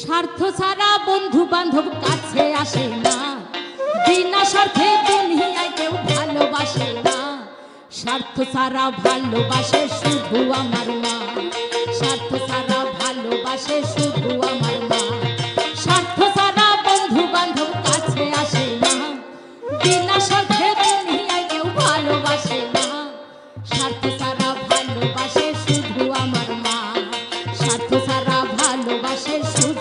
স্বার্থ ছাড়া বন্ধু বান্ধব কাছে আসে না, বিনা স্বার্থে দুনিয়ায় কেউ ভালোবাসে না। স্বার্থ ছাড়া ভালোবাসে শুধু আমার মা, স্বার্থ ছাড়া ভালোবাসে শুধু আমার মা। স্বার্থ ছাড়া বন্ধু বান্ধব কাছে আসে না, বিনা স্বার্থে দুনিয়ায় কেউ ভালোবাসে না। স্বার্থ ছাড়া ভালোবাসে শুধু আমার মা, স্বার্থ ছাড়া ভালোবাসে শুধু